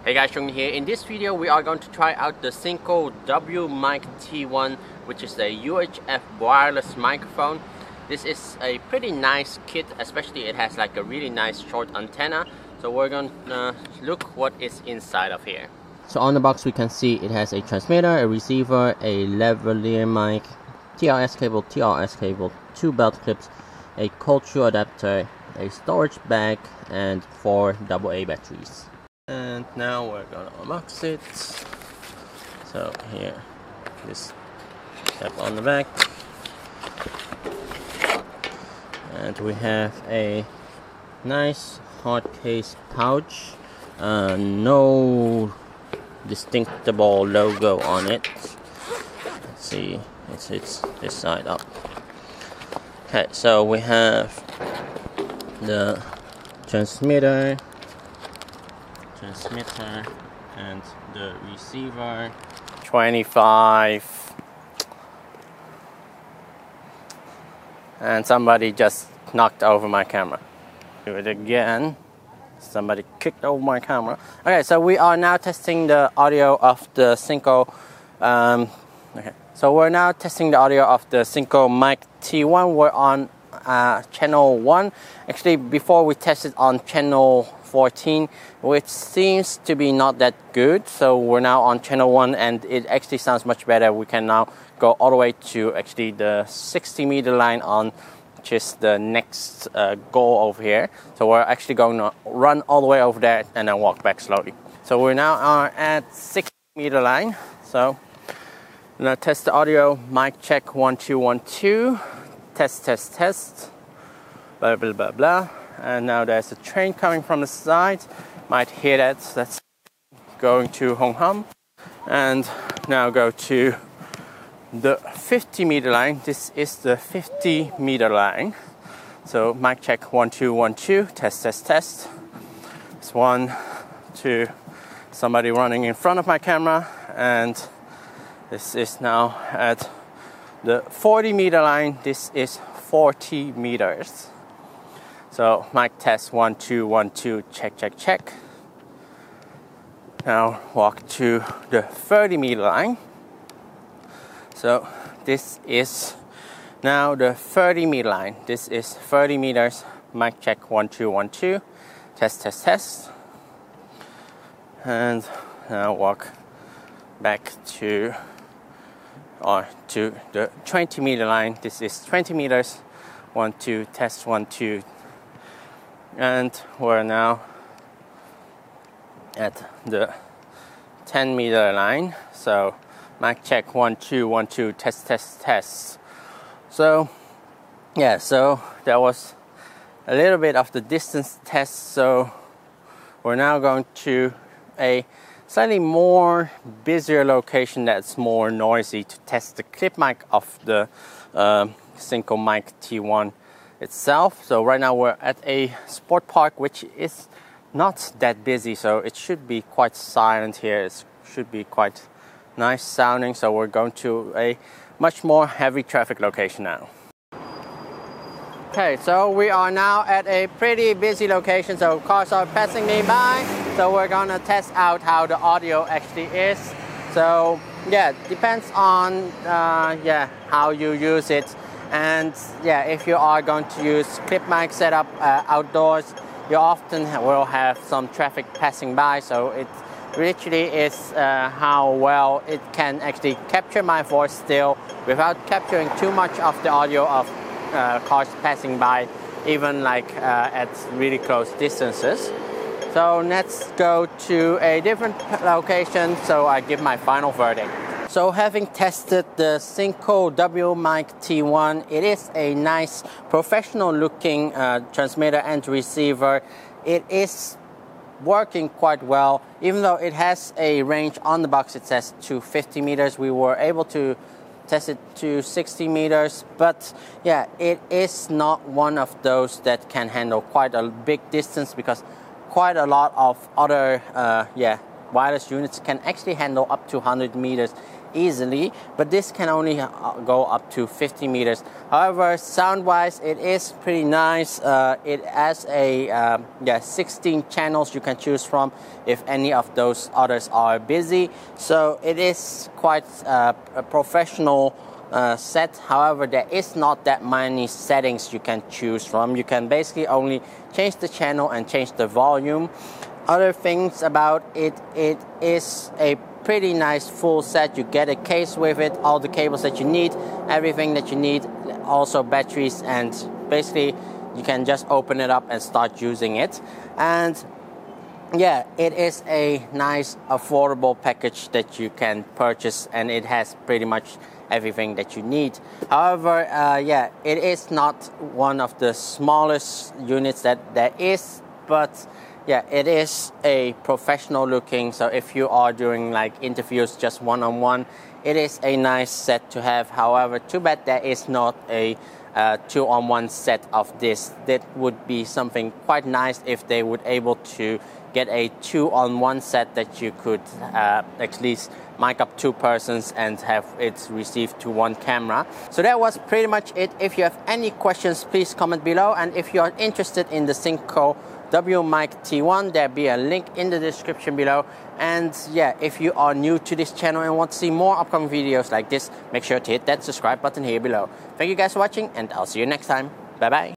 Hey guys, Chung here. In this video we are going to try out the SYNCO WMic-T1, which is a UHF wireless microphone. This is a pretty nice kit, especially it has like a really nice short antenna. So we're going to look what is inside of here. So on the box we can see it has a transmitter, a receiver, a lavalier mic, TRS cable, 2 belt clips, a cold shoe adapter, a storage bag, and 4 AA batteries. And now we're gonna unbox it. So here, this cap on the back, and we have a nice hard case pouch. No distinctable logo on it. Let's see, it's this side up. Okay, so we have the transmitter and the receiver. 25. And somebody just knocked over my camera. Do it again. Somebody kicked over my camera. Okay, so we are now testing the audio of the SYNCO. So we're now testing the audio of the SYNCO Mic-T1. We're on channel 1. Actually, before we tested on channel 14, which seems to be not that good. So we're now on channel 1 and it actually sounds much better. We can now go all the way to actually the 60-meter line on just the next goal over here. So we're actually going to run all the way over there and then walk back slowly. So we now are at 60-meter line. So I'm going to test the audio. Mic check 1 2 1 2. Test. Blah blah blah blah. And now there's a train coming from the side. Might hear that. That's going to Hong Kong. And now go to the 50-meter line. This is the 50-meter line. So mic check 1 2 1 2. Test. It's 1 2. Somebody running in front of my camera, and this is now at the 40-meter line. This is 40 meters. So mic test 1 2 1 2. Check. Now walk to the 30-meter line. So this is now the 30-meter line. This is 30 meters. Mic check 1 2 1 2. Test. And now walk back to the 20-meter line. This is 20 meters. 1 2. Test 1 2. And we're now at the 10-meter line. So mic check 1 2 1 2. Test. So yeah, so that was a little bit of the distance test. So we're now going to a slightly more busier location that's more noisy to test the clip mic of the SYNCO Mic-T1 itself. So right now we're at a sport park, which is not that busy, so it should be quite silent here. It should be quite nice sounding. So we're going to a much more heavy traffic location now. Okay, so we are now at a pretty busy location, so cars are passing me by. So we're gonna test out how the audio actually is. So yeah, depends on how you use it. And yeah, if you are going to use clip mic setup outdoors, you often will have some traffic passing by. So it literally is how well it can actually capture my voice still without capturing too much of the audio of cars passing by, even like at really close distances. So let's go to a different location so I give my final verdict. So having tested the SYNCO WMic-T1, it is a nice professional looking transmitter and receiver. It is working quite well. Even though it has a range on the box, it says to 50 meters. We were able to test it to 60 meters, but yeah, it is not one of those that can handle quite a big distance, because quite a lot of other wireless units can actually handle up to 100 meters easily, but this can only go up to 50 meters. However, sound-wise, it is pretty nice. It has a 16 channels you can choose from if any of those others are busy. So it is quite a professional set. However, there is not that many settings you can choose from. You can basically only change the channel and change the volume. Other things about it, it is a pretty nice full set. You get a case with it, all the cables that you need, everything that you need, also batteries, and basically you can just open it up and start using it. And yeah, it is a nice affordable package that you can purchase, and it has pretty much everything that you need. However, yeah, it is not one of the smallest units that there is, but yeah, it is a professional looking. So if you are doing like interviews just one-on-one, it is a nice set to have. However, too bad there is not a 2-on-1 set of this. That would be something quite nice if they would able to get a 2-on-1 set that you could at least mic up 2 persons and have it received to 1 camera. So that was pretty much it. If you have any questions, please comment below. And if you are interested in the SYNCO WMic-T1, there'll be a link in the description below. And yeah, if you are new to this channel and want to see more upcoming videos like this, make sure to hit that subscribe button here below. Thank you guys for watching, and I'll see you next time. Bye bye.